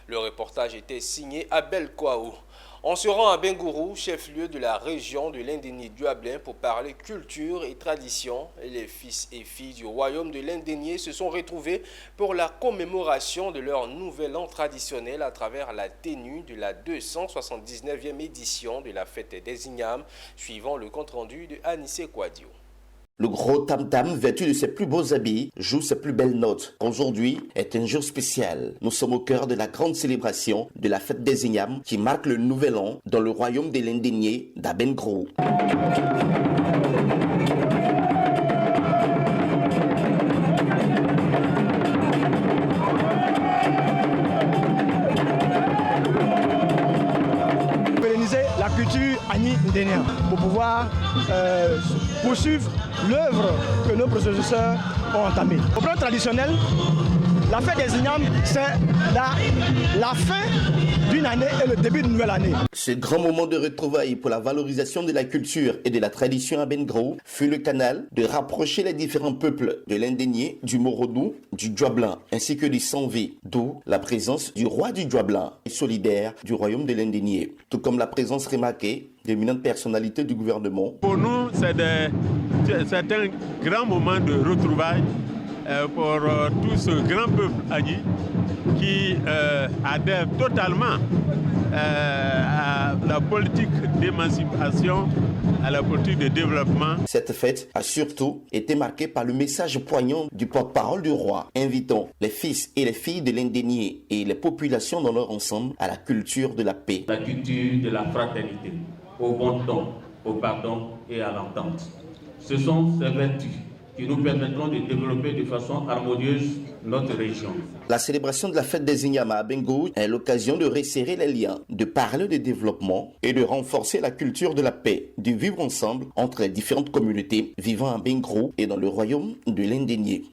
Le reportage était signé Abel Kouaou. On se rend à Bengourou, chef-lieu de la région de l'Indénie-Duablin, pour parler culture et tradition. Les fils et filles du royaume de l'Indénié se sont retrouvés pour la commémoration de leur nouvel an traditionnel à travers la tenue de la 279e édition de la fête des Ignames, suivant le compte-rendu de Anissé Kouadio. Le gros tam-tam, vêtu de ses plus beaux habits, joue ses plus belles notes. Aujourd'hui est un jour spécial. Nous sommes au cœur de la grande célébration de la fête des Ignames qui marque le nouvel an dans le royaume de l'Indénié d'Abengro. La culture Ani Ndénia pour pouvoir poursuivre l'œuvre que nos prédécesseurs ont entamée. Au plan traditionnel, la fête des Ignames, c'est la fin d'une année et le début d'une nouvelle année. Ce grand moment de retrouvailles pour la valorisation de la culture et de la tradition à Bengro fut le canal de rapprocher les différents peuples de l'Indénié, du Morodou, du Duablin ainsi que du Sanvé, d'où la présence du roi du Duablin et solidaire du royaume de l'Indénié, tout comme la présence remarquée d'éminentes personnalités du gouvernement. Pour nous, c'est un grand moment de retrouvailles pour tout ce grand peuple Agni qui adhère totalement à la politique d'émancipation, à la politique de développement. Cette fête a surtout été marquée par le message poignant du porte-parole du roi, invitant les fils et les filles de l'Indénié et les populations dans leur ensemble à la culture de la paix. La culture de la fraternité, au bon ton, au pardon et à l'entente. Ce sont ces vertus qui nous permettront de développer de façon harmonieuse notre région. La célébration de la fête des Ignames à Bengourou est l'occasion de resserrer les liens, de parler de développement et de renforcer la culture de la paix, de vivre ensemble entre les différentes communautés vivant à Bengourou et dans le royaume de l'Indénié.